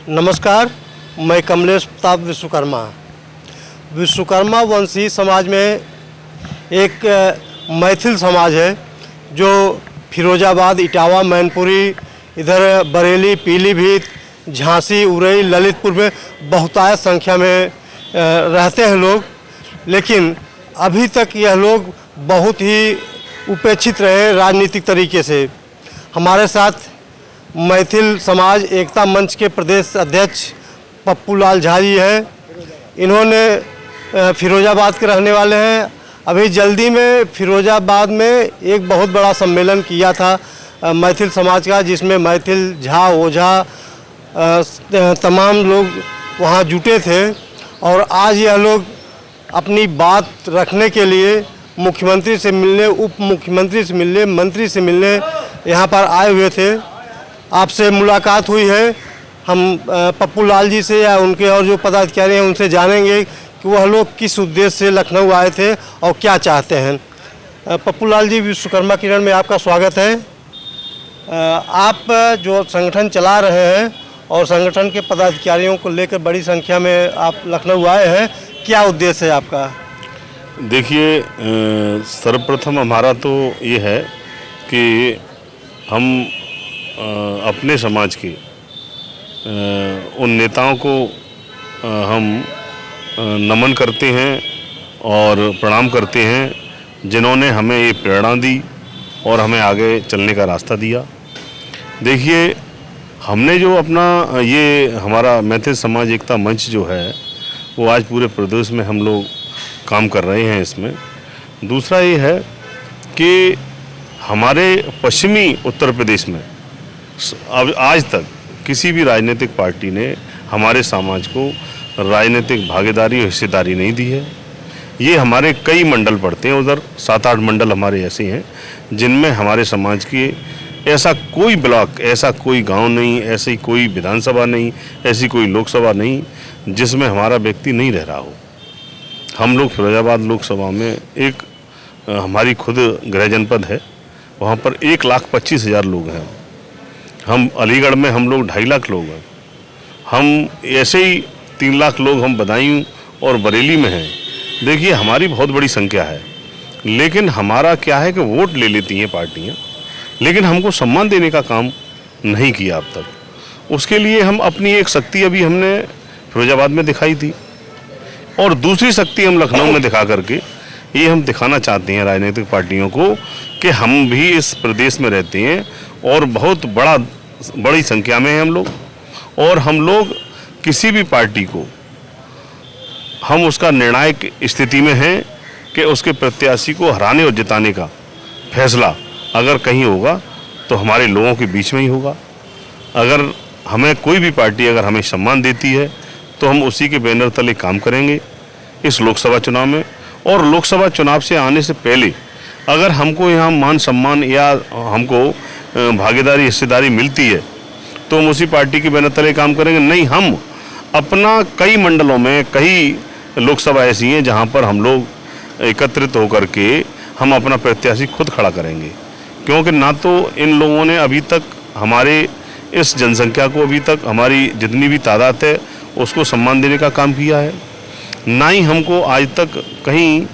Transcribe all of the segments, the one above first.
नमस्कार, मैं कमलेश प्रताप विश्वकर्मा वंशी समाज में एक मैथिल समाज है जो फिरोजाबाद, इटावा, मैनपुरी, इधर बरेली, पीलीभीत, झांसी, उरई, ललितपुर में बहुतायत संख्या में रहते हैं लोग। लेकिन अभी तक यह लोग बहुत ही उपेक्षित रहे राजनीतिक तरीके से। हमारे साथ मैथिल समाज एकता मंच के प्रदेश अध्यक्ष पप्पू लाल झा जी हैं। इन्होंने फिरोजाबाद के रहने वाले हैं। अभी जल्दी में फिरोजाबाद में एक बहुत बड़ा सम्मेलन किया था मैथिल समाज का, जिसमें मैथिल, झा, ओझा तमाम लोग वहां जुटे थे। और आज यह लोग अपनी बात रखने के लिए मुख्यमंत्री से मिलने, उप मुख्यमंत्री से मिलने, मंत्री से मिलने यहाँ पर आए हुए थे। आपसे मुलाकात हुई है। हम पप्पू लाल जी से या उनके और जो पदाधिकारी हैं उनसे जानेंगे कि वह लोग किस उद्देश्य से लखनऊ आए थे और क्या चाहते हैं। पप्पू लाल जी, विश्वकर्मा किरण में आपका स्वागत है। आप जो संगठन चला रहे हैं और संगठन के पदाधिकारियों को लेकर बड़ी संख्या में आप लखनऊ आए हैं, क्या उद्देश्य है आपका? देखिए, सर्वप्रथम हमारा तो ये है कि हम अपने समाज के उन नेताओं को हम नमन करते हैं और प्रणाम करते हैं जिन्होंने हमें ये प्रेरणा दी और हमें आगे चलने का रास्ता दिया। देखिए, हमने जो अपना ये हमारा मैथिल समाज एकता मंच जो है वो आज पूरे प्रदेश में हम लोग काम कर रहे हैं इसमें। दूसरा ये है कि हमारे पश्चिमी उत्तर प्रदेश में अब आज तक किसी भी राजनीतिक पार्टी ने हमारे समाज को राजनीतिक भागीदारी और हिस्सेदारी नहीं दी है। ये हमारे कई मंडल पड़ते हैं, उधर 7-8 मंडल हमारे ऐसे हैं जिनमें हमारे समाज के ऐसा कोई ब्लॉक, ऐसा कोई गांव नहीं, ऐसी कोई विधानसभा नहीं, ऐसी कोई लोकसभा नहीं जिसमें हमारा व्यक्ति नहीं रह रहा हो। हम लोग फिरोजाबाद लोकसभा में एक हमारी खुद गृह जनपद है, वहाँ पर 1,25,000 लोग हैं। हम अलीगढ़ में हम लोग 2.5 लाख लोग हैं। हम ऐसे ही 3 लाख लोग हम बदायूं और बरेली में हैं। देखिए, हमारी बहुत बड़ी संख्या है। लेकिन हमारा क्या है कि वोट ले लेती हैं पार्टियां, लेकिन हमको सम्मान देने का काम नहीं किया अब तक। उसके लिए हम अपनी एक शक्ति अभी हमने फिरोजाबाद में दिखाई थी और दूसरी शक्ति हम लखनऊ में दिखा करके ये हम दिखाना चाहते हैं राजनीतिक पार्टियों को कि हम भी इस प्रदेश में रहते हैं और बहुत बड़ी संख्या में हैं हम लोग। और हम लोग किसी भी पार्टी को हम उसका निर्णायक स्थिति में हैं कि उसके प्रत्याशी को हराने और जिताने का फैसला अगर कहीं होगा तो हमारे लोगों के बीच में ही होगा। अगर हमें कोई भी पार्टी अगर हमें सम्मान देती है तो हम उसी के बैनर तले काम करेंगे इस लोकसभा चुनाव में। और लोकसभा चुनाव से आने से पहले अगर हमको यहाँ मान सम्मान या हमको भागीदारी, हिस्सेदारी मिलती है तो हम उसी पार्टी के बैनर तले काम करेंगे। नहीं, हम अपना कई मंडलों में कई लोकसभा ऐसी हैं जहाँ पर हम लोग एकत्रित होकर के हम अपना प्रत्याशी खुद खड़ा करेंगे। क्योंकि ना तो इन लोगों ने अभी तक हमारे इस जनसंख्या को, अभी तक हमारी जितनी भी तादाद है उसको सम्मान देने का काम किया है, ना ही हमको आज तक कहीं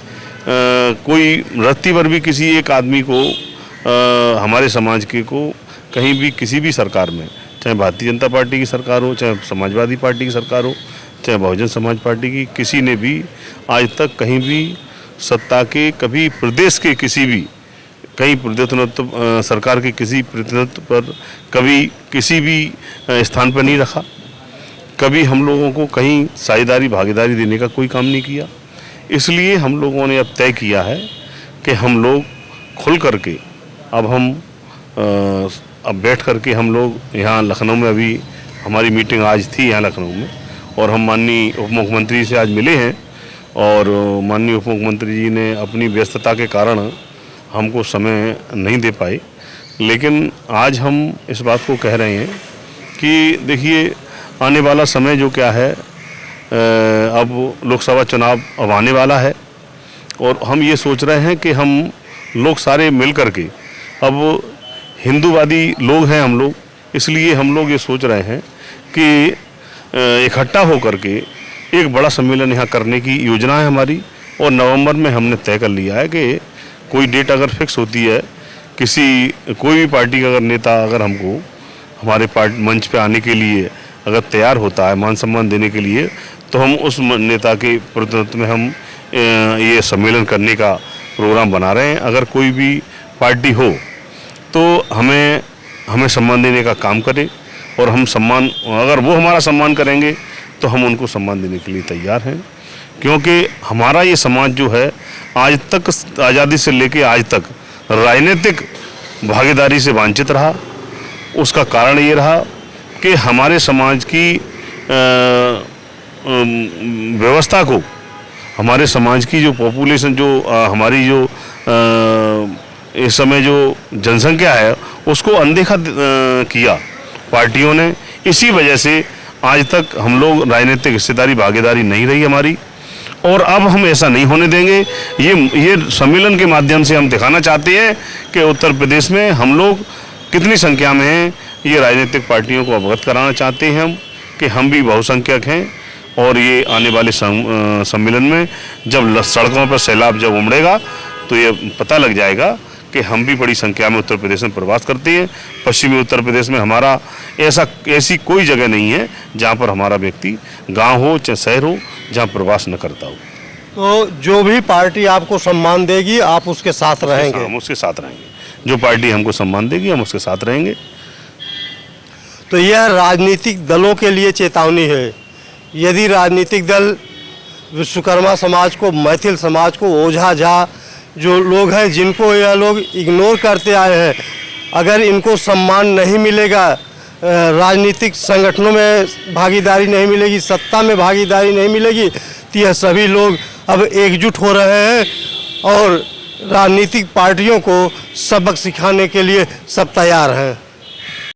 कोई रत्ती भर भी किसी एक आदमी को हमारे समाज के को कहीं भी किसी भी सरकार में, चाहे भारतीय जनता पार्टी की सरकार हो, चाहे समाजवादी पार्टी की सरकार हो, चाहे बहुजन समाज पार्टी की, किसी ने भी आज तक कहीं भी सत्ता के कभी प्रदेश के किसी भी कहीं प्रतिनिधित्व सरकार के किसी प्रतिनिधित्व पर कभी किसी भी स्थान पर नहीं रखा। कभी हम लोगों को कहीं साझेदारी, भागीदारी देने का कोई काम नहीं किया। इसलिए हम लोगों ने अब तय किया है कि हम लोग खुल करके अब बैठ करके हम लोग यहाँ लखनऊ में, अभी हमारी मीटिंग आज थी यहाँ लखनऊ में और हम माननीय उप मुख्यमंत्री से आज मिले हैं। और माननीय उप मुख्यमंत्री जी ने अपनी व्यस्तता के कारण हमको समय नहीं दे पाए, लेकिन आज हम इस बात को कह रहे हैं कि देखिए, आने वाला समय जो क्या है, अब लोकसभा चुनाव अब आने वाला है और हम ये सोच रहे हैं कि हम लोग सारे मिल कर के, अब हिंदूवादी लोग हैं हम लोग, इसलिए हम लोग ये सोच रहे हैं कि इकट्ठा होकर के एक बड़ा सम्मेलन यहाँ करने की योजना है हमारी। और नवंबर में हमने तय कर लिया है कि कोई डेट अगर फिक्स होती है, कोई भी पार्टी का अगर नेता अगर हमको हमारे मंच पे आने के लिए अगर तैयार होता है मान सम्मान देने के लिए, तो हम उस नेता के प्रतिनिधित्व में हम ये सम्मेलन करने का प्रोग्राम बना रहे हैं। अगर कोई भी पार्टी हो तो हमें सम्मान देने का काम करे, और हम सम्मान, अगर वो हमारा सम्मान करेंगे तो हम उनको सम्मान देने के लिए तैयार हैं। क्योंकि हमारा ये समाज जो है आज तक, आज़ादी से लेके आज तक राजनीतिक भागीदारी से वंचित रहा। उसका कारण ये रहा कि हमारे समाज की व्यवस्था को, हमारे समाज की जो पॉपुलेशन, जो हमारी जो इस समय जो जनसंख्या है, उसको अनदेखा किया पार्टियों ने। इसी वजह से आज तक हम लोग राजनीतिक हिस्सेदारी भागीदारी नहीं रही हमारी, और अब हम ऐसा नहीं होने देंगे। ये सम्मेलन के माध्यम से हम दिखाना चाहते हैं कि उत्तर प्रदेश में हम लोग कितनी संख्या में हैं। ये राजनीतिक पार्टियों को अवगत कराना चाहते हैं हम कि हम भी बहुसंख्यक हैं, और ये आने वाले सम्मेलन में जब सड़कों पर सैलाब जब उमड़ेगा तो ये पता लग जाएगा कि हम भी बड़ी संख्या में उत्तर प्रदेश में प्रवास करते हैं। पश्चिमी उत्तर प्रदेश में हमारा ऐसी कोई जगह नहीं है जहाँ पर हमारा व्यक्ति, गांव हो चाहे शहर हो, जहाँ प्रवास न करता हो। तो जो भी पार्टी आपको सम्मान देगी आप उसके साथ रहेंगे? हम उसके साथ रहेंगे। जो पार्टी हमको सम्मान देगी हम उसके साथ रहेंगे। तो यह राजनीतिक दलों के लिए चेतावनी है। यदि राजनीतिक दल विश्वकर्मा समाज को, मैथिल समाज को, ओझा झा जो लोग हैं जिनको यह लोग इग्नोर करते आए हैं, अगर इनको सम्मान नहीं मिलेगा, राजनीतिक संगठनों में भागीदारी नहीं मिलेगी, सत्ता में भागीदारी नहीं मिलेगी, तो यह सभी लोग अब एकजुट हो रहे हैं और राजनीतिक पार्टियों को सबक सिखाने के लिए सब तैयार हैं।